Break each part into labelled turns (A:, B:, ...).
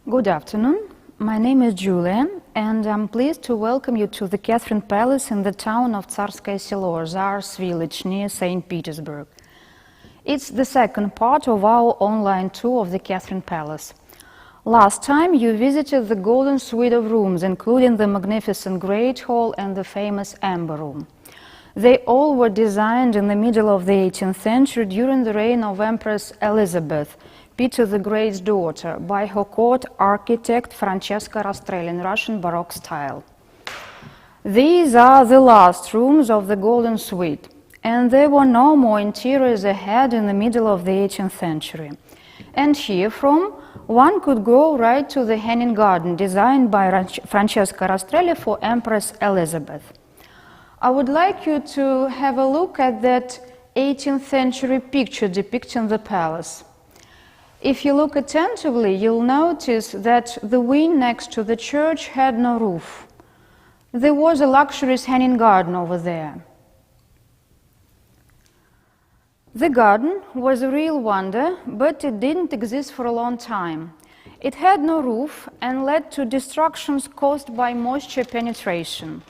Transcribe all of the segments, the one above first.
A: Good afternoon. My name is Julia, and I'm pleased to welcome you to the Catherine Palace in the town of Tsarskoye Selo, Tsar's village near St. Petersburg. It's the second part of our online tour of the Catherine Palace. Last time you visited the golden suite of rooms, including the magnificent Great Hall and the famous Amber Room. They all were designed in the middle of the 18th century during the reign of Empress Elisabeth, Peter the Great's daughter, by her court architect Francesco Rastrelli in Russian Baroque style. These are the last rooms of the Golden Suite, and there were no more interiors ahead in the middle of the 18th century. And here from, one could go right to the hanging garden designed by Francesco Rastrelli for Empress Elisabeth. I would like you to have a look at that 18th century picture depicting the palace. If you look attentively, you'll notice that the wing next to the church had no roof. There was a luxurious hanging garden over there. The garden was a real wonder, but it didn't exist for a long time. It had no roof and led to destructions caused by moisture penetration.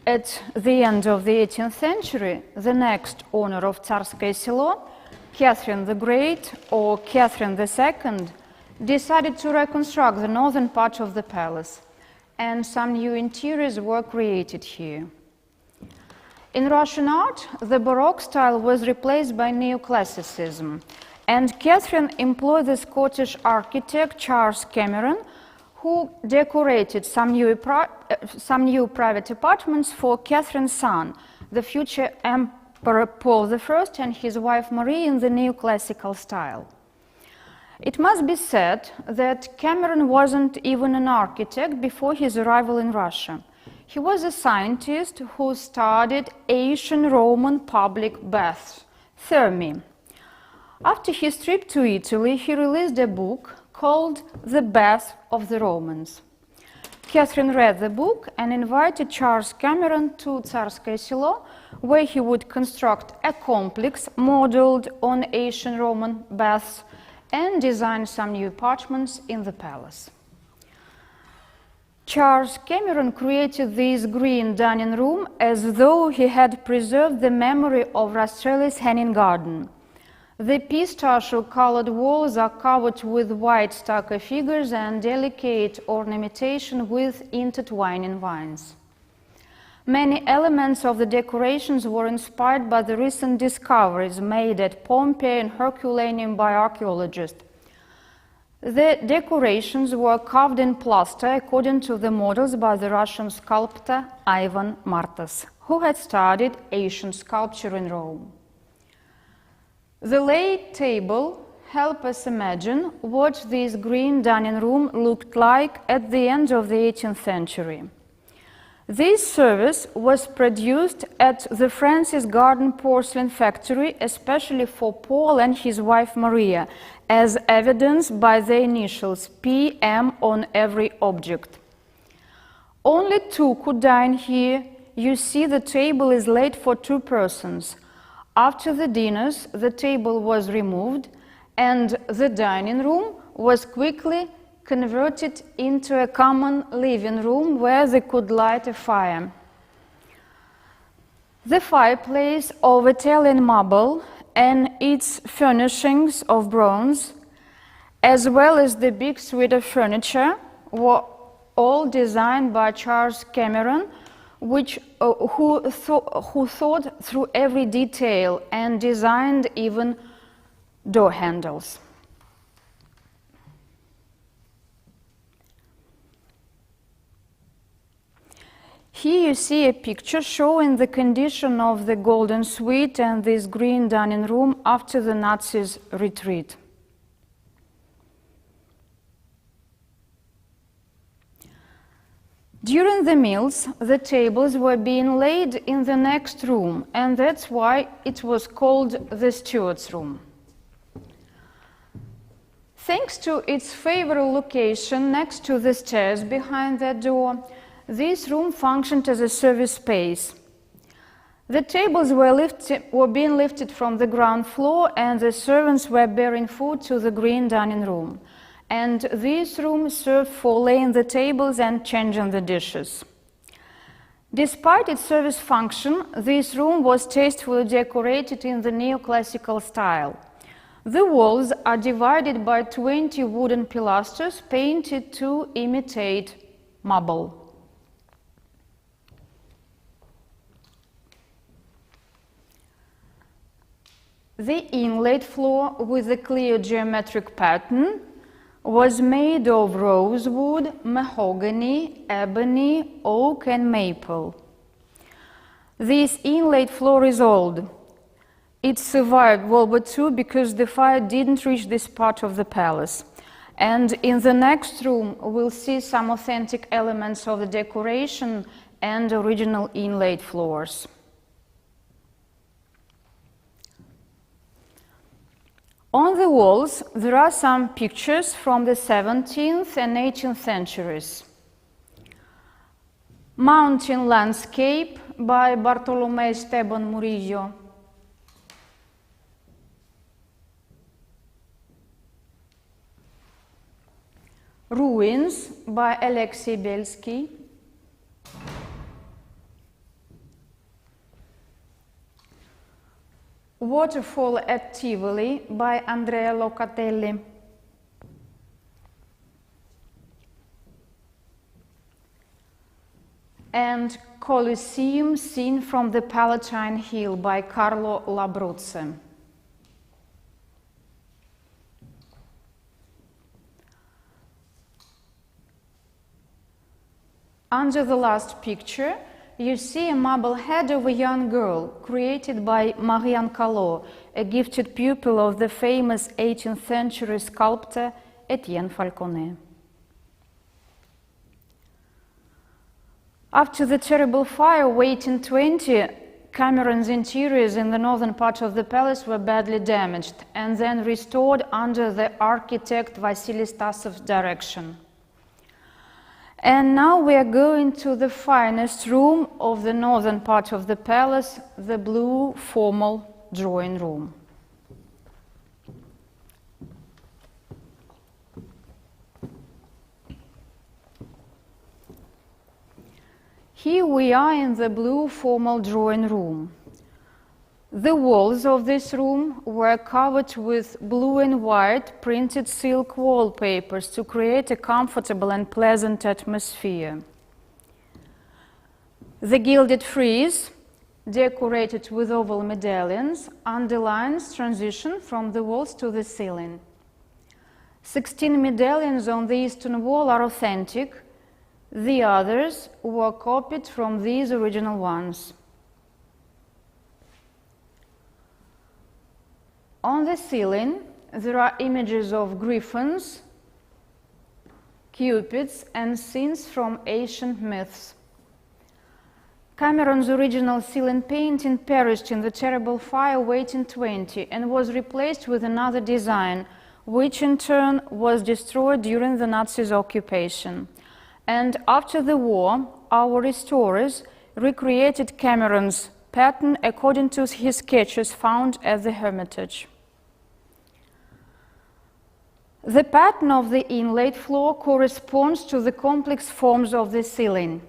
A: At the end of the 18th century, the next owner of Tsarskoye Selo, Catherine the Great, or Catherine II, decided to reconstruct the northern part of the palace, and some new interiors were created here. In Russian art, the Baroque style was replaced by neoclassicism, and Catherine employed the Scottish architect Charles Cameron, who decorated some new private apartments for Catherine's son, the future Emperor Paul I and his wife Marie in the neoclassical style. It must be said that Cameron wasn't even an architect before his arrival in Russia. He was a scientist who studied ancient Roman public baths, thermae. After his trip to Italy, he released a book called The Bath of the Romans. Catherine read the book and invited Charles Cameron to Tsarskoye Selo, where he would construct a complex modeled on ancient Roman baths and design some new apartments in the palace. Charles Cameron created this green dining room as though he had preserved the memory of Rastrelli's hanging garden. The pistachio-colored walls are covered with white stucco figures and delicate ornamentation with intertwining vines. Many elements of the decorations were inspired by the recent discoveries made at Pompeii and Herculaneum by archaeologists. The decorations were carved in plaster according to the models by the Russian sculptor Ivan Martas, who had studied ancient sculpture in Rome. The lay table helps us imagine what this green dining room looked like at the end of the 18th century. This service was produced at the Francis Garden porcelain factory, especially for Paul and his wife Maria, as evidenced by the initials PM on every object. Only two could dine here. You see the table is laid for 2 persons. After the dinners, the table was removed and the dining room was quickly converted into a common living room where they could light a fire. The fireplace of Italian marble and its furnishings of bronze, as well as the big suite of furniture, were all designed by Charles Cameron, who thought through every detail and designed even door handles. Here you see a picture showing the condition of the Golden Suite and this green dining room after the Nazis' retreat. During the meals, the tables were being laid in the next room, and that's why it was called the Stewards' room. Thanks to its favorable location next to the stairs behind that door, this room functioned as a service space. The tables were being lifted from the ground floor, and the servants were bearing food to the green dining room. And this room served for laying the tables and changing the dishes. Despite its service function, this room was tastefully decorated in the neoclassical style. The walls are divided by 20 wooden pilasters painted to imitate marble. The inlaid floor with a clear geometric pattern was made of rosewood, mahogany, ebony, oak, and maple. This inlaid floor is old. It survived World War II because the fire didn't reach this part of the palace. And in the next room, we'll see some authentic elements of the decoration and original inlaid floors. On the walls, there are some pictures from the 17th and 18th centuries. Mountain Landscape by Bartolomé Esteban Murillo. Ruins by Alexei Belsky. Waterfall at Tivoli by Andrea Locatelli. And Colosseum seen from the Palatine Hill by Carlo Labruzze. Under the last picture, you see a marble head of a young girl created by Marianne Callot, a gifted pupil of the famous 18th century sculptor Etienne Falconet. After the terrible fire of 1820, Cameron's interiors in the northern part of the palace were badly damaged and then restored under the architect Vasily Stasov's direction. And now we are going to the finest room of the northern part of the palace, the blue formal drawing room. Here we are in the blue formal drawing room. The walls of this room were covered with blue and white printed silk wallpapers to create a comfortable and pleasant atmosphere. The gilded frieze, decorated with oval medallions, underlines transition from the walls to the ceiling. 16 medallions on the eastern wall are authentic. The others were copied from these original ones. On the ceiling, there are images of griffins, cupids, and scenes from ancient myths. Cameron's original ceiling painting perished in the terrible fire of 1820 and was replaced with another design, which in turn was destroyed during the Nazis' occupation. And after the war, our restorers recreated Cameron's pattern according to his sketches found at the Hermitage. The pattern of the inlaid floor corresponds to the complex forms of the ceiling.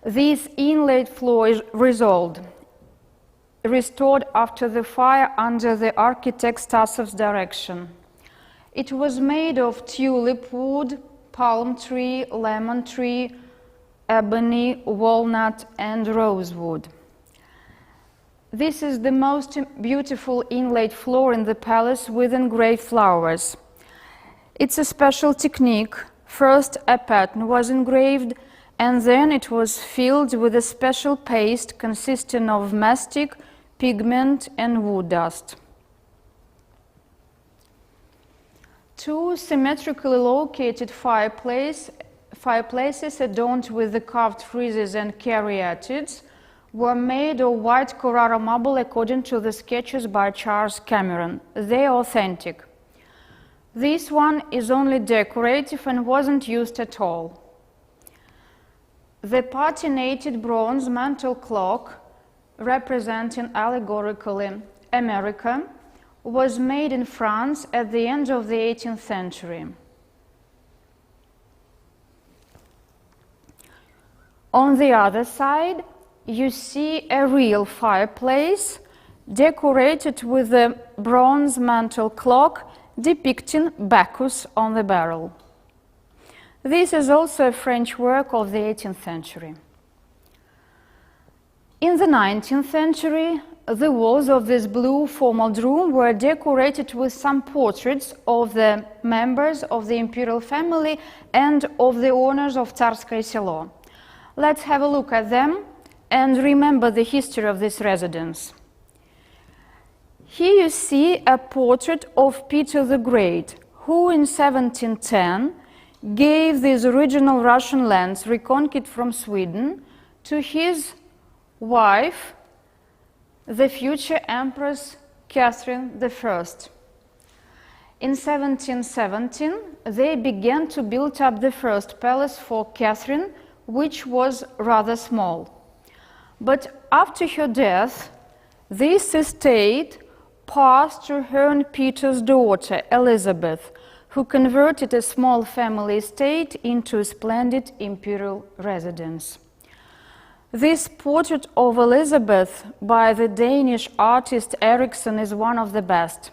A: This inlaid floor is restored after the fire under the architect Stasov's direction. It was made of tulip wood, palm tree, lemon tree, ebony, walnut, and rosewood. This is the most beautiful inlaid floor in the palace with engraved flowers. It's a special technique. First, a pattern was engraved, and then it was filled with a special paste consisting of mastic, pigment, and wood dust. Two symmetrically located fireplaces adorned with the carved friezes and caryatids were made of white Carrara marble according to the sketches by Charles Cameron. They are authentic. This one is only decorative and wasn't used at all. The patinated bronze mantel clock, representing allegorically America, was made in France at the end of the 18th century. On the other side, you see a real fireplace decorated with a bronze mantel clock depicting Bacchus on the barrel. This is also a French work of the 18th century. In the 19th century, the walls of this blue formal room were decorated with some portraits of the members of the imperial family and of the owners of Tsarskoye Selo. Let's have a look at them and remember the history of this residence. Here you see a portrait of Peter the Great, who in 1710 gave these original Russian lands reconquered from Sweden to his wife, the future Empress Catherine I. In 1717, they began to build up the first palace for Catherine, which was rather small. But after her death, this estate passed to her and Peter's daughter, Elizabeth, who converted a small family estate into a splendid imperial residence. This portrait of Elizabeth by the Danish artist Eriksson is one of the best.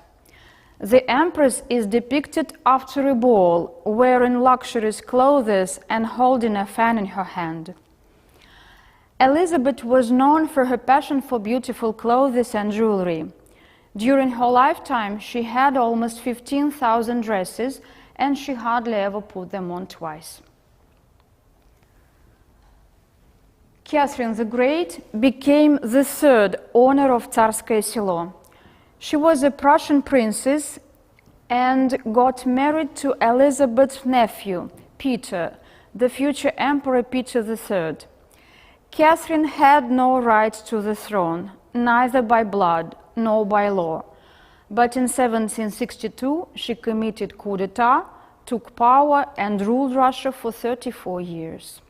A: The Empress is depicted after a ball, wearing luxurious clothes and holding a fan in her hand. Elizabeth was known for her passion for beautiful clothes and jewelry. During her lifetime, she had almost 15,000 dresses, and she hardly ever put them on twice. Catherine the Great became the third owner of Tsarskoye Selo. She was a Prussian princess and got married to Elizabeth's nephew, Peter, the future Emperor Peter III. Catherine had no right to the throne, neither by blood nor by law. But in 1762, she committed coup d'etat, took power, and ruled Russia for 34 years.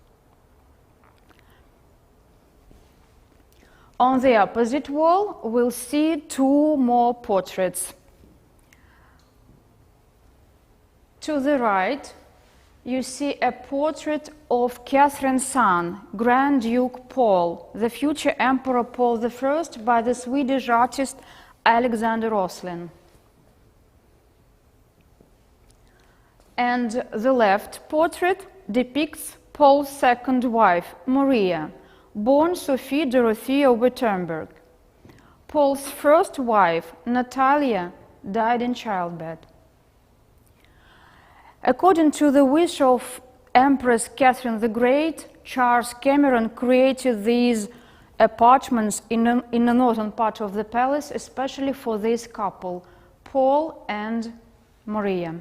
A: On the opposite wall, we'll see two more portraits. To the right, you see a portrait of Catherine's son, Grand Duke Paul, the future Emperor Paul I, by the Swedish artist Alexander Roslin. And the left portrait depicts Paul's second wife, Maria, born Sophie Dorothea Wittenberg. Paul's first wife, Natalia, died in childbed. According to the wish of Empress Catherine the Great, Charles Cameron created these apartments in the northern part of the palace, especially for this couple, Paul and Maria.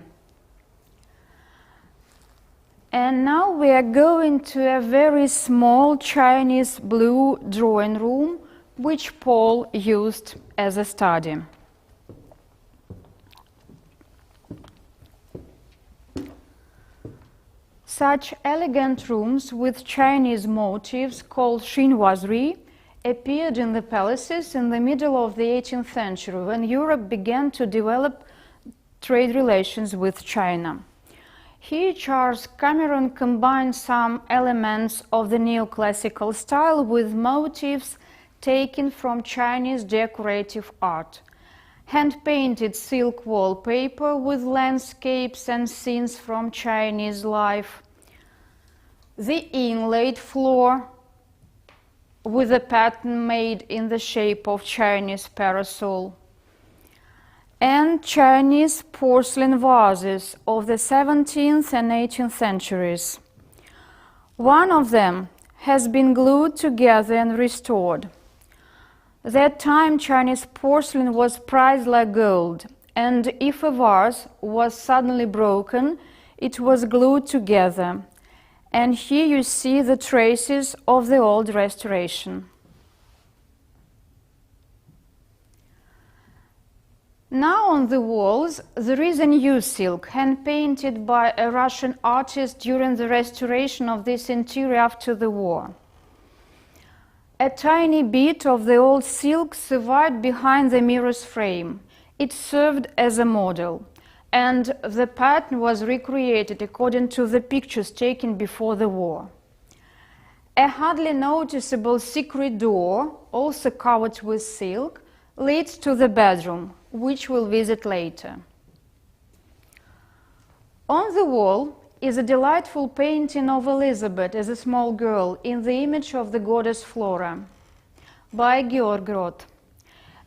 A: And now we are going to a very small Chinese blue drawing room, which Paul used as a study. Such elegant rooms with Chinese motifs called chinoiseries appeared in the palaces in the middle of the 18th century, when Europe began to develop trade relations with China. Here, Charles Cameron combined some elements of the neoclassical style with motifs taken from Chinese decorative art. Hand-painted silk wallpaper with landscapes and scenes from Chinese life. The inlaid floor with a pattern made in the shape of Chinese parasol. And Chinese porcelain vases of the 17th and 18th centuries. One of them has been glued together and restored. That time Chinese porcelain was prized like gold, and if a vase was suddenly broken, it was glued together. And here you see the traces of the old restoration. Now on the walls there is a new silk, hand-painted by a Russian artist during the restoration of this interior after the war. A tiny bit of the old silk survived behind the mirror's frame. It served as a model, and the pattern was recreated according to the pictures taken before the war. A hardly noticeable secret door, also covered with silk, leads to the bedroom, which we'll visit later. On the wall is a delightful painting of Elizabeth as a small girl in the image of the goddess Flora by Georg Roth.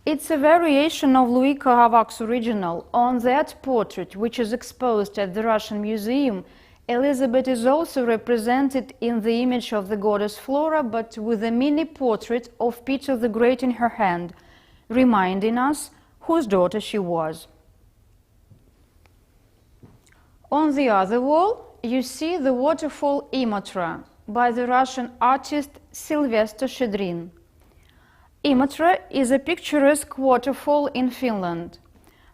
A: It's a variation of Louis Caravac's original on that portrait, which is exposed at the Russian Museum. Elizabeth is also represented in the image of the goddess Flora, but with a mini portrait of Peter the Great in her hand, reminding us whose daughter she was. On the other wall, you see the Waterfall Emetra by the Russian artist Sylvester Shchedrin. Emetra is a picturesque waterfall in Finland,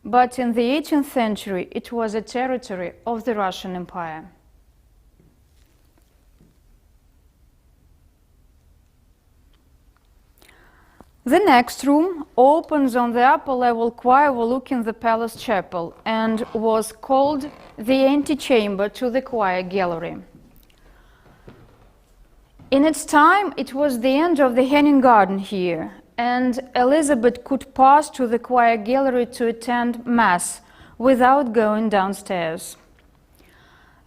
A: but in the 18th century it was a territory of the Russian Empire. The next room opens on the upper level choir overlooking the palace chapel and was called the antechamber to the choir gallery. In its time, it was the end of the hanging garden here, and Elizabeth could pass to the choir gallery to attend Mass without going downstairs.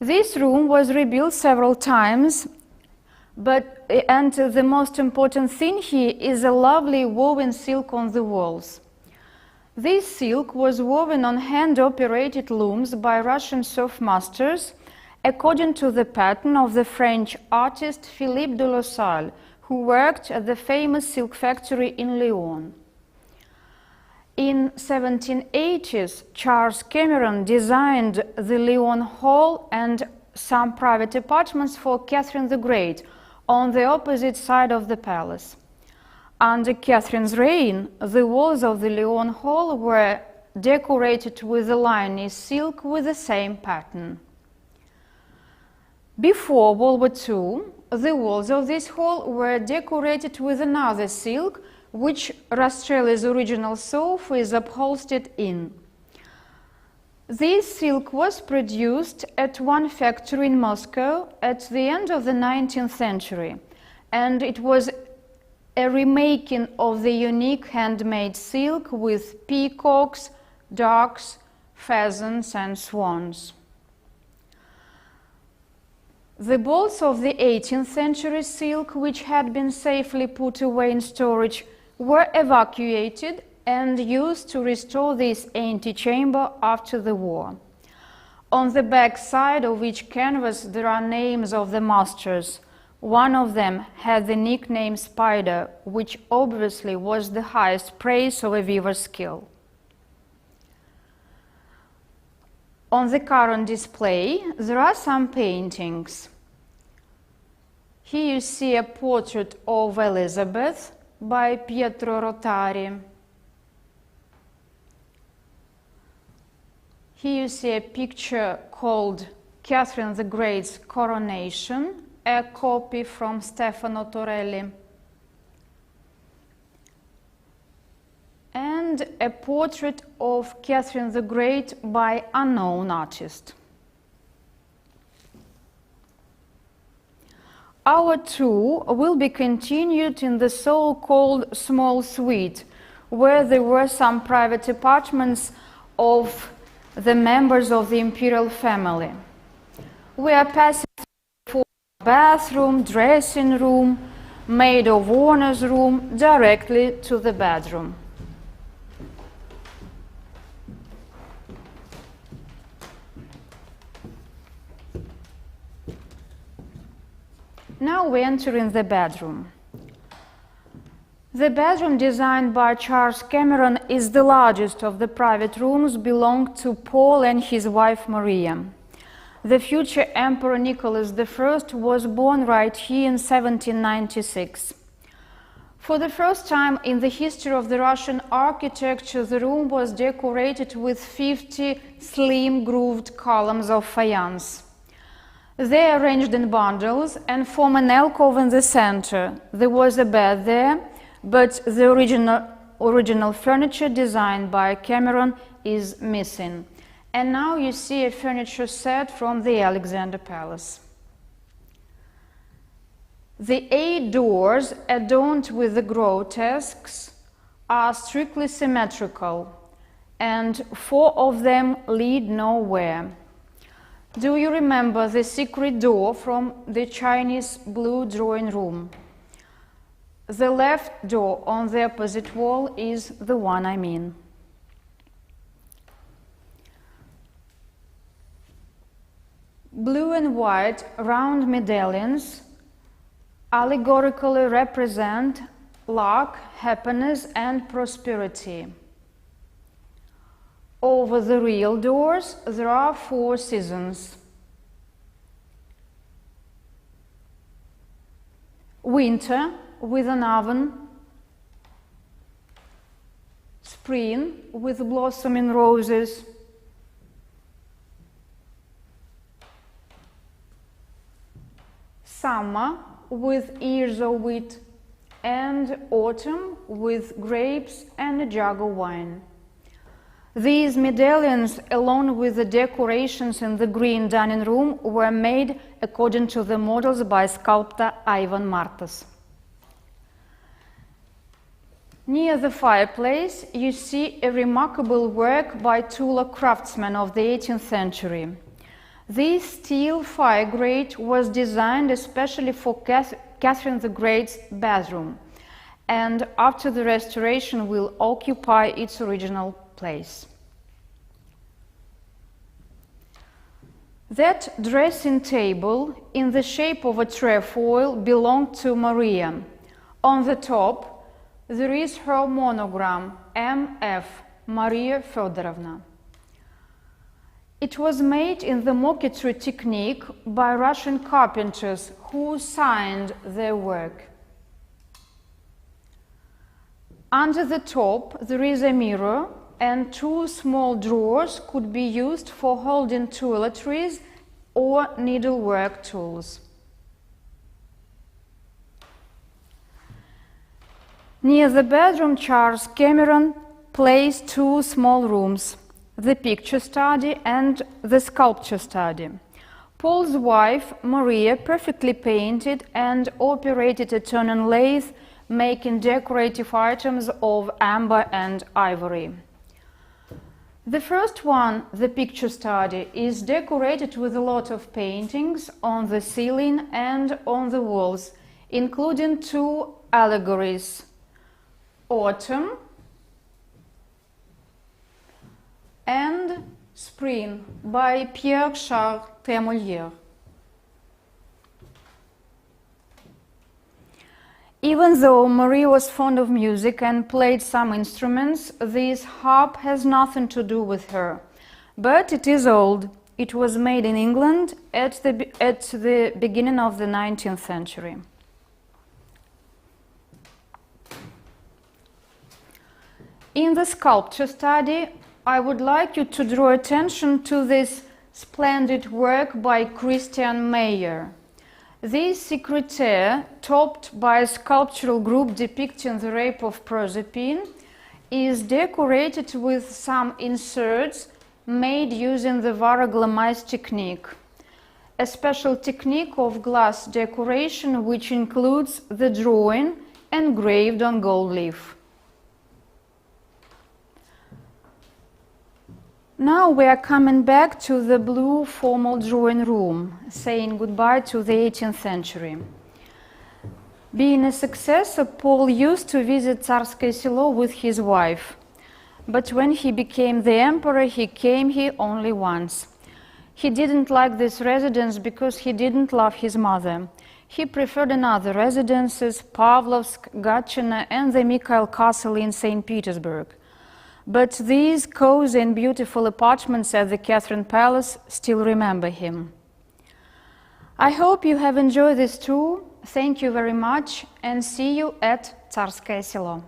A: This room was rebuilt several times, and the most important thing here is a lovely woven silk on the walls. This silk was woven on hand-operated looms by Russian surf masters according to the pattern of the French artist Philippe de Laussalle, who worked at the famous silk factory in Lyon. In 1780s, Charles Cameron designed the Lyon Hall and some private apartments for Catherine the Great on the opposite side of the palace. Under Catherine's reign, the walls of the Lyon Hall were decorated with a lining silk with the same pattern. Before World War II, the walls of this hall were decorated with another silk, which Rastrelli's original sofa is upholstered in. This silk was produced at one factory in Moscow at the end of the 19th century, and it was a remaking of the unique handmade silk with peacocks, ducks, pheasants, and swans. The bolts of the 18th century silk, which had been safely put away in storage, were evacuated and used to restore this antechamber after the war. On the back side of each canvas there are names of the masters. One of them had the nickname Spider, which obviously was the highest praise of a weaver's skill. On the current display there are some paintings. Here you see a portrait of Elizabeth by Pietro Rotari. Here you see a picture called Catherine the Great's Coronation, a copy from Stefano Torelli. And a portrait of Catherine the Great by unknown artist. Our tour will be continued in the so-called small suite, where there were some private apartments of the members of the imperial family. We are passing through bathroom, dressing room, maid of honor's room, directly to the bedroom. Now we enter in the bedroom. The bedroom designed by Charles Cameron is the largest of the private rooms belonging to Paul and his wife Maria. The future Emperor Nicholas I was born right here in 1796. For the first time in the history of the Russian architecture, the room was decorated with 50 slim grooved columns of faience. They are arranged in bundles and form an alcove in the center. There was a bed there, but the original original furniture designed by Cameron is missing. And now you see a furniture set from the Alexander Palace. The 8 doors adorned with the grotesques are strictly symmetrical, and 4 of them lead nowhere. Do you remember the secret door from the Chinese blue drawing room? The left door on the opposite wall is the one I mean. Blue and white round medallions allegorically represent luck, happiness, and prosperity. Over the real doors, there are 4 seasons: winter with an oven, spring with blossoming roses, summer with ears of wheat, and autumn with grapes and a jug of wine. These medallions, along with the decorations in the green dining room, were made according to the models by sculptor Ivan Martas. Near the fireplace, you see a remarkable work by Tula craftsmen of the 18th century. This steel fire grate was designed especially for Catherine the Great's bathroom, and after the restoration will occupy its original place. That dressing table in the shape of a trefoil belonged to Maria. On the top there is her monogram, M.F., Maria Fedorovna. It was made in the marquetry technique by Russian carpenters who signed their work. Under the top there is a mirror, and 2 small drawers could be used for holding toiletries or needlework tools. Near the bedroom, Charles Cameron placed 2 small rooms: the picture study and the sculpture study. Paul's wife, Maria, perfectly painted and operated a turning lathe, making decorative items of amber and ivory. The first one, the picture study, is decorated with a lot of paintings on the ceiling and on the walls, including 2 allegories: autumn and Spring by Pierre-Charles Tremolier. Even though Marie was fond of music and played some instruments, this harp has nothing to do with her. But it is old. It was made in England at the beginning of the 19th century. In the sculpture study, I would like you to draw attention to this splendid work by Christian Meyer. This secretaire, topped by a sculptural group depicting the rape of Proserpine, is decorated with some inserts made using the Varro-Glamise technique, a special technique of glass decoration which includes the drawing engraved on gold leaf. Now we are coming back to the blue formal drawing room, saying goodbye to the 18th century. Being a successor, Paul used to visit Tsarskoye Selo with his wife. But when he became the emperor, he came here only once. He didn't like this residence because he didn't love his mother. He preferred another residences, Pavlovsk, Gatchina, and the Mikhail Castle in St. Petersburg. But these cozy and beautiful apartments at the Catherine Palace still remember him. I hope you have enjoyed this tour. Thank you very much, and see you at Tsarskoye Selo.